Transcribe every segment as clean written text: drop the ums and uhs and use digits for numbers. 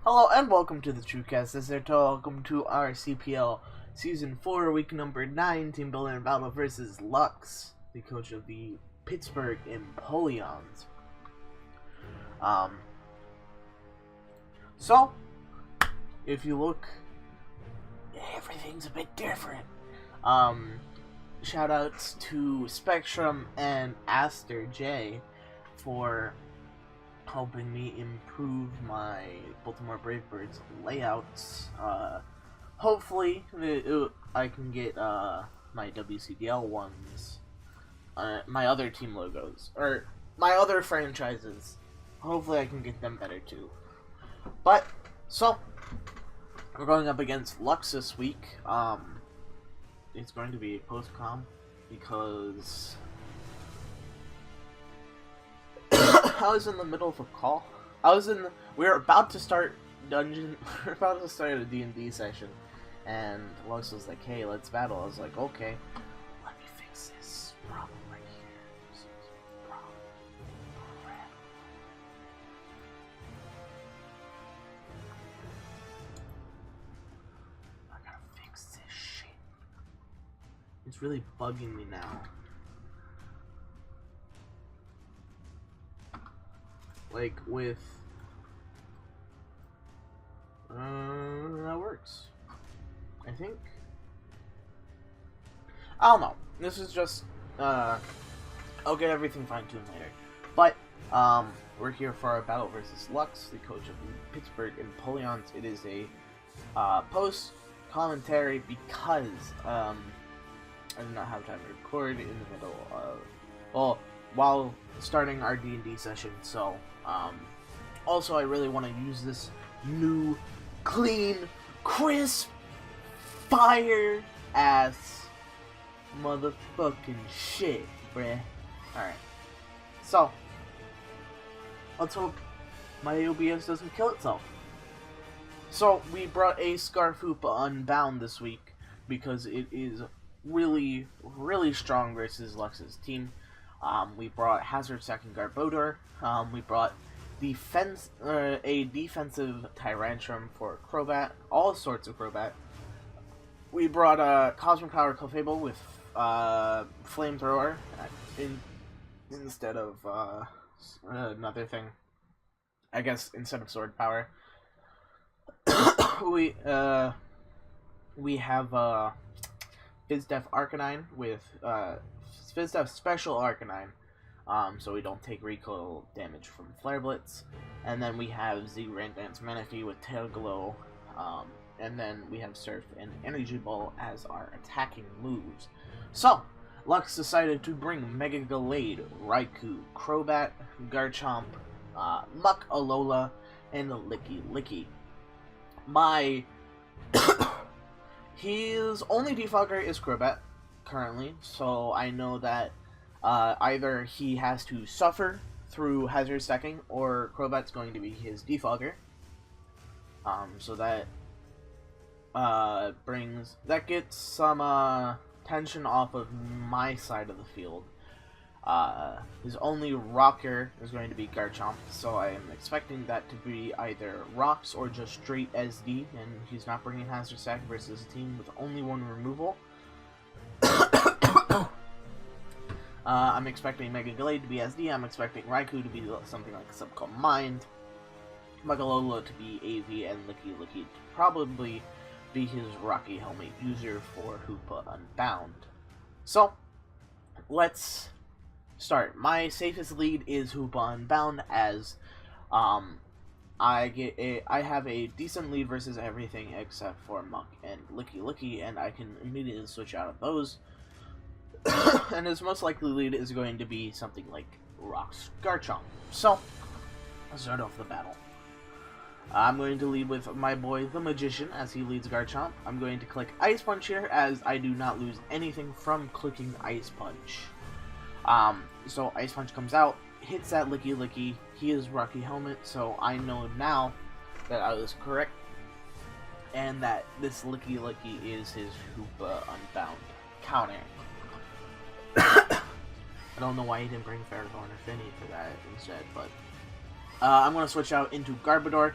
Hello and welcome to the Chucast. This is Hartou. Welcome to our CPL Season 4, Week Number 9, Team Building and Battle versus Lux, the coach of the Pittsburgh Empoleons. So, if you look, everything's a bit different. Shoutouts to Spectrum and Aster J for helping me improve my Baltimore Brave Birds layouts. Hopefully, I can get my WCDL ones, my other team logos, or my other franchises. Hopefully, I can get them better too. But, so, we're going up against Lux this week. It's going to be a post-com because I was in the middle of a call. We were about to start dungeon. We were about to start a D&D session, and Lux was like, "Hey, let's battle." I was like, "Okay, let me fix this problem right here." This is a problem. I gotta fix this shit. It's really bugging me now. Like with that works, I think. I don't know. This is just I'll get everything fine-tuned later. But we're here for our battle versus Lux, the coach of the Pittsburgh Empoleons. It is a post commentary because I did not have time to record in the middle of while starting our D&D session, so also I really want to use this new, clean, crisp, fire ass motherfucking shit, bruh. Alright, so let's hope my OBS doesn't kill itself. So we brought a Scarfoopa Unbound this week because it is really, really strong versus Lux's team. We brought Hazard Second Garbodor. We brought a defensive Tyrantrum for Crobat, all sorts of Crobat. We brought a Cosmic Power Clefable with Flamethrower instead of another thing. I guess instead of Sword Power. we have Fizdef Arcanine with Fizdef Special Arcanine, so we don't take recoil damage from Flare Blitz. And then we have Z Randance Manaphy with Tail Glow, and then we have Surf and Energy Ball as our attacking moves. So, Lux decided to bring Mega Gallade, Raikou, Crobat, Garchomp, Muck Alola, and Licky Licky. His only defogger is Crobat currently, so I know that either he has to suffer through Hazard Stacking or Crobat's going to be his defogger. So that gets some tension off of my side of the field. His only rocker is going to be Garchomp, so I am expecting that to be either rocks or just straight SD, and he's not bringing Hazard Stack versus a team with only one removal. I'm expecting Mega Gallade to be SD, I'm expecting Raikou to be something like Subcom Mind, Magalola to be AV, and Licky Licky to probably be his Rocky Helmet user for Hoopa Unbound. So, let's start. My safest lead is Hoopa Unbound, as I have a decent lead versus everything except for Muck and Licky Licky, and I can immediately switch out of those. And his most likely lead is going to be something like Rock's Garchomp. So, let's start off the battle. I'm going to lead with my boy, the Magician, as he leads Garchomp. I'm going to click Ice Punch here, as I do not lose anything from clicking Ice Punch. So Ice Punch comes out, hits that Licky Licky. He is Rocky Helmet, so I know now that I was correct, and that this Licky Licky is his Hoopa Unbound counter. I don't know why he didn't bring Ferrothorn or Finny for that instead, but I'm going to switch out into Garbodor.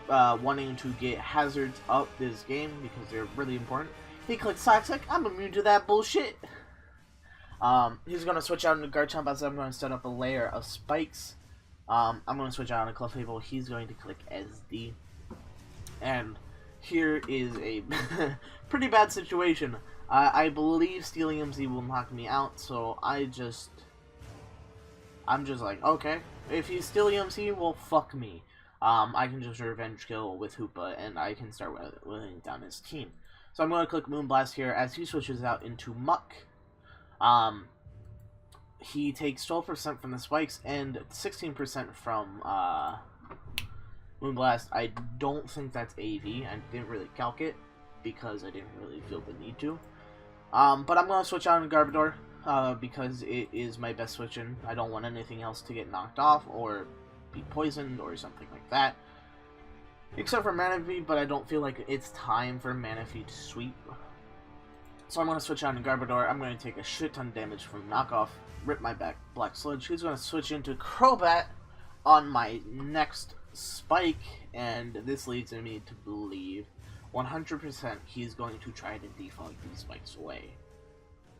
wanting to get hazards up this game because they're really important. He clicks Toxic. I'm immune to that bullshit. He's going to switch out into Garchomp as I'm going to set up a layer of spikes. I'm going to switch out into Clefable. He's going to click SD. And here is a pretty bad situation. I believe Stealing MC will knock me out, so I'm just like, okay, if he's Stealing MC, well, fuck me. I can just revenge kill with Hoopa, and I can start weighing down his team. So I'm going to click Moonblast here as he switches out into Muck. He takes 12% from the spikes and 16% from Moonblast. I don't think that's AV. I didn't really calc it because I didn't really feel the need to. But I'm going to switch out in Garbodor because it is my best switch in. I don't want anything else to get knocked off or be poisoned or something like that. Except for Manaphy, but I don't feel like it's time for Manaphy to sweep. So I'm going to switch out in Garbodor. I'm going to take a shit ton of damage from Knockoff, rip my back Black Sludge. He's going to switch into Crobat on my next spike, and this leads me to believe 100% he's going to try to defog these spikes away.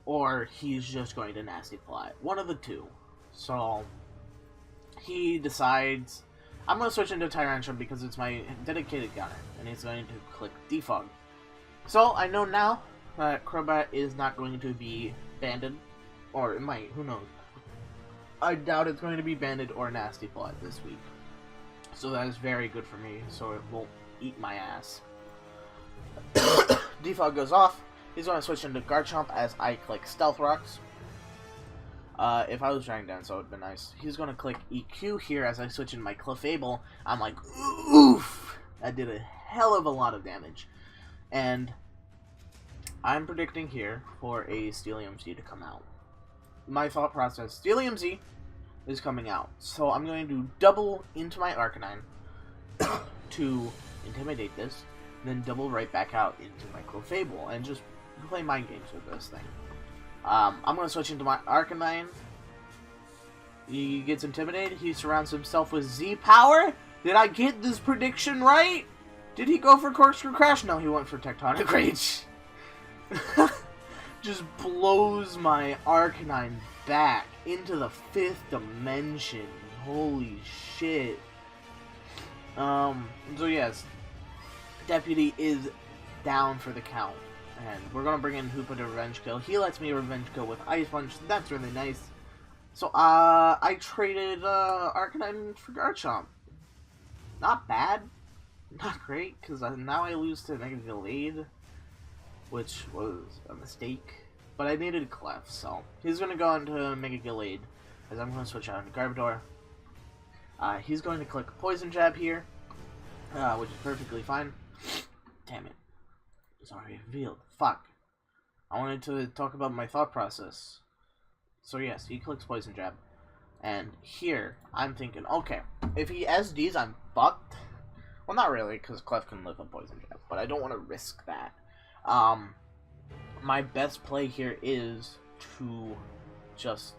Or he's just going to Nasty Plot. One of the two. So he decides, I'm going to switch into Tyrantrum because it's my dedicated gunner, and he's going to click defog. So I know now that Crobat is not going to be banded, or it might, who knows. I doubt it's going to be banded or Nasty Plot this week. So that is very good for me, so it won't eat my ass. Defog goes off. He's going to switch into Garchomp as I click Stealth Rocks. If I was Dragon Dance, that would have been nice. He's going to click EQ here as I switch in my Clefable. I'm like, oof! That did a hell of a lot of damage. And I'm predicting here for a Stealing MC to come out. My thought process, Stealing MC is coming out. So I'm going to double into my Arcanine to intimidate this, then double right back out into my Clefable and just play mind games with this thing. I'm going to switch into my Arcanine. He gets intimidated. He surrounds himself with Z-Power. Did I get this prediction right? Did he go for Corkscrew Crash? No, he went for Tectonic Rage. Just blows my Arcanine back into the 5th dimension. Holy shit. So yes, Deputy is down for the count. And we're going to bring in Hoopa to revenge kill. He lets me revenge kill with Ice Punch. That's really nice. So, I traded Arcanine for Garchomp. Not bad. Not great, because now I lose to Mega Gallade, which was a mistake. But I needed Clef, so he's going to go into Mega Gallade, as I'm going to switch out into Garbodor. He's going to click Poison Jab here, which is perfectly fine. Damn it. It's already revealed. Fuck. I wanted to talk about my thought process. So yes, he clicks Poison Jab. And here, I'm thinking, okay, if he SDs, I'm fucked. Well, not really, because Clef can live on Poison Jab, but I don't want to risk that. My best play here is to just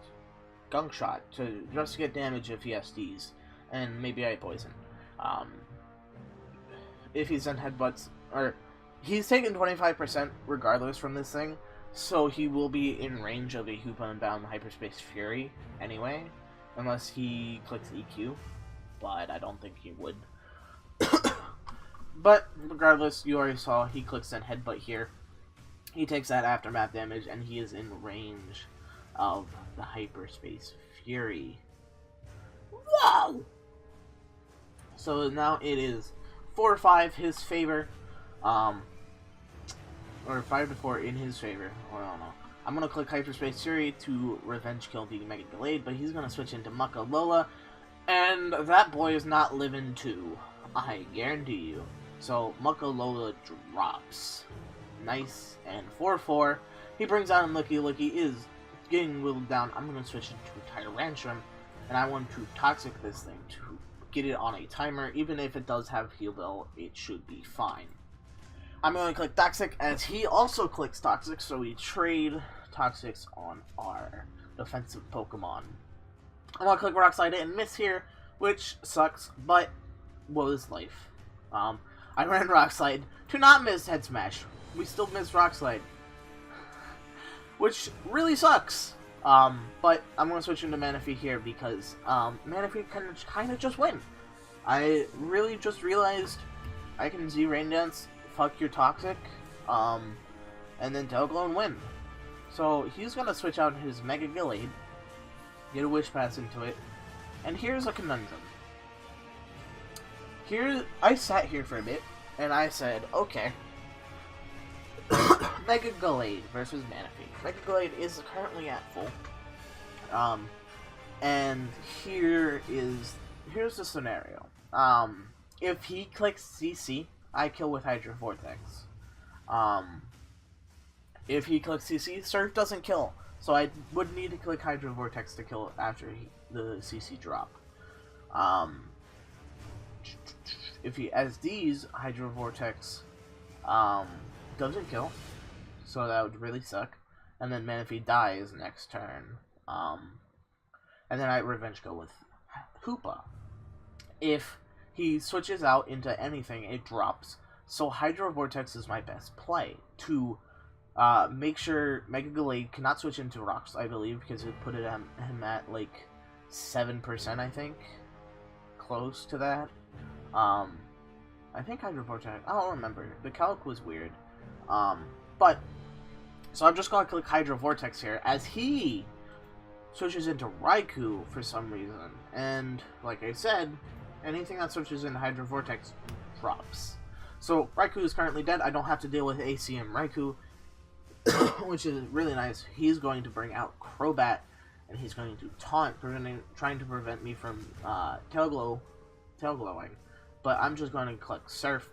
Gunk Shot, to just get damage if he SDs, and maybe I Poison. If he's in Headbutts, or he's taking 25% regardless from this thing, so he will be in range of a Hoopa Unbound Hyperspace Fury anyway, unless he clicks EQ, but I don't think he would. But regardless, you already saw he clicks in Headbutt here. He takes that aftermath damage, and he is in range of the Hyperspace Fury. Whoa! So now it is 4-5 his favor. Or 5-4 in his favor. I don't know. I'm going to click Hyperspace Fury to revenge kill the Mega Gallade, but he's going to switch into Mucka Lola, and that boy is not living too. I guarantee you. So, Mucka Lola drops. Nice. And 4-4. He brings out Licky. Licky is getting whittled down. I'm going to switch into Tyrantrum, and I want to Toxic this thing to get it on a timer. Even if it does have Heal Bell, it should be fine. I'm going to click Toxic as he also clicks Toxic, so we trade Toxics on our defensive Pokemon. I'm going to click Rock Slide and miss here, which sucks, but what is life? I ran Rock Slide to not miss Head Smash. We still missed Rock Slide, which really sucks. But I'm gonna switch into Manaphy here because Manaphy can kind of just win. I really just realized I can Z Rain Dance, fuck your Toxic, and then Tailglow and win. So he's gonna switch out his Mega Gallade, get a Wish Pass into it, and here's a conundrum. Here, I sat here for a bit, and I said, okay, Mega Gallade versus Manaphy. Mega Gallade is currently at full. And here's the scenario. If he clicks CC, I kill with Hydro Vortex. If he clicks CC, Surf doesn't kill. So I would need to click Hydro Vortex to kill after the CC drop. If he SDs, Hydro Vortex doesn't kill. So that would really suck. And then Manaphy dies next turn. And then I Revenge go with Hoopa. If he switches out into anything, it drops. So Hydro Vortex is my best play to make sure Mega Gallade cannot switch into Rocks, I believe, because it put him at like 7%, I think. Close to that. I think Hydro Vortex, I don't remember. The calc was weird. But, so I'm just going to click Hydro Vortex here, as he switches into Raikou for some reason. And, like I said, anything that switches into Hydro Vortex drops. So, Raikou is currently dead. I don't have to deal with ACM Raikou, which is really nice. He's going to bring out Crobat, and he's going to taunt, trying to prevent me from tailglowing. But I'm just going to click Surf,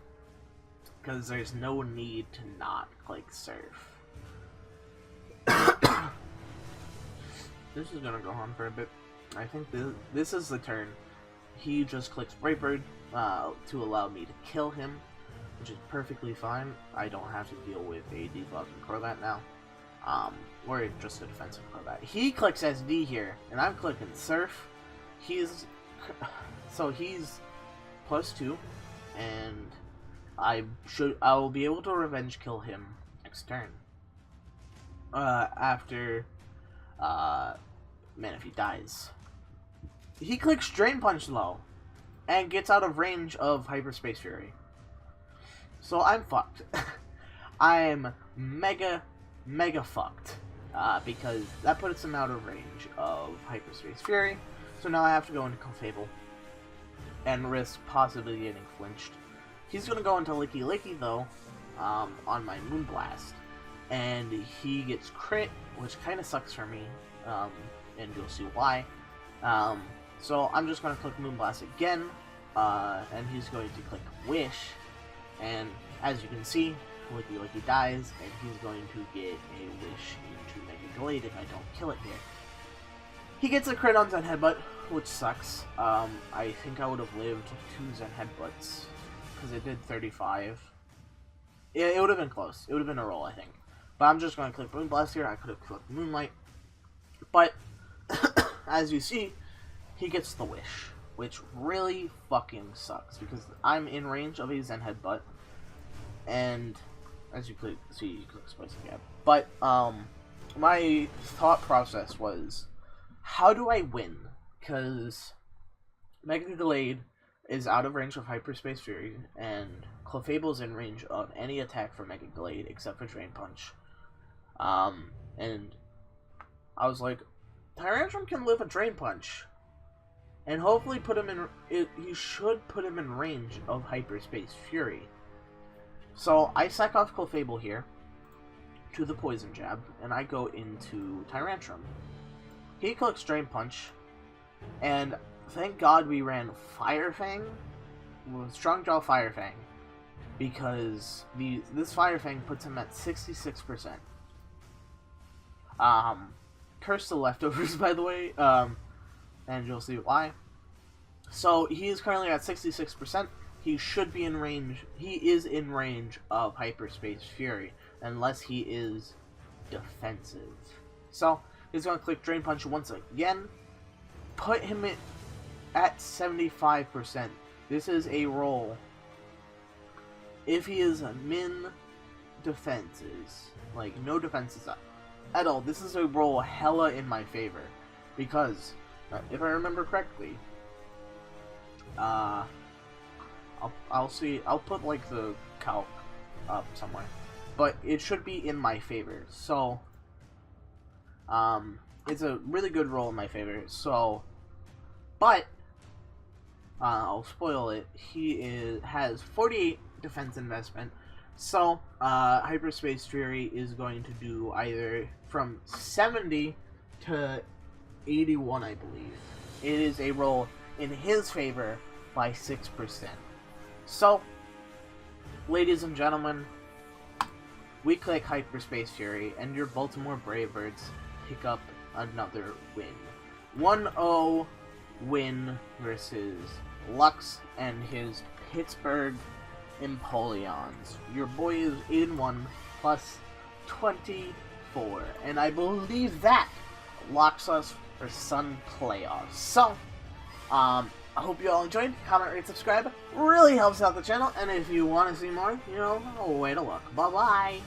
because there's no need to not click Surf. This is going to go on for a bit. I think this is the turn. He just clicks Brightbird to allow me to kill him, which is perfectly fine. I don't have to deal with a debuffing Crobat now. Or just a defensive Crobat. He clicks SD here, and I'm clicking Surf. He's +2, and I will be able to Revenge kill him next turn. After Manaphy dies. He clicks Drain Punch though, and gets out of range of Hyperspace Fury. So I'm fucked. I'm mega fucked. Because that puts him out of range of Hyperspace Fury. So now I have to go into Clefable and risk possibly getting flinched. He's gonna go into Licky Licky though, on my Moonblast. And he gets crit, which kinda sucks for me. And you'll see why. So I'm just going to click Moonblast again, and he's going to click Wish, and as you can see, Licky Licky dies, and he's going to get a Wish into Mega Gallade if I don't kill it here. He gets a crit on Zen Headbutt, which sucks. I think I would have lived 2 Zen Headbutts, because it did 35. It would have been close. It would have been a roll, I think. But I'm just going to click Moonblast here. I could have clicked Moonlight. But, as you see, he gets the Wish, which really fucking sucks, because I'm in range of a Zen Headbutt, and as you see, you click Spicy Gap. But, my thought process was, how do I win? Because Mega Gallade is out of range of Hyperspace Fury, and Clefable's in range of any attack from Mega Gallade except for Drain Punch. And I was like, Tyrantrum can live a Drain Punch, and hopefully put him in. He should put him in range of Hyperspace Fury. So I sack off Clefable here to the Poison Jab, and I go into Tyrantrum. He clicks Drain Punch, and thank God we ran Fire Fang, Strong Jaw Fire Fang, because this Fire Fang puts him at 66%. Curse the leftovers, by the way, and you'll see why. So he is currently at 66%. He should be in range. He is in range of Hyperspace Fury, unless he is defensive. So he's going to click Drain Punch once again. Put him at 75%. This is a roll if he is min defenses, like no defenses up at all, this is a roll hella in my favor, because if I remember correctly, I'll put like the calc up somewhere, but it should be in my favor. So it's a really good roll in my favor. So, but I'll spoil it. He has 48 defense investment. So Hyperspace Fury is going to do either from 70 to 81, I believe. It is a roll in his favor by 6%. So, ladies and gentlemen, we click Hyperspace Fury, and your Baltimore Bravebirds pick up another win. 1-0 win versus Lux and his Pittsburgh Empoleons. Your boy is 8-1 plus 24, and I believe that locks us for Sun playoffs. So, I hope you all enjoyed. Comment, rate, subscribe. Really helps out the channel, and if you want to see more, you know, way to look. Bye-bye.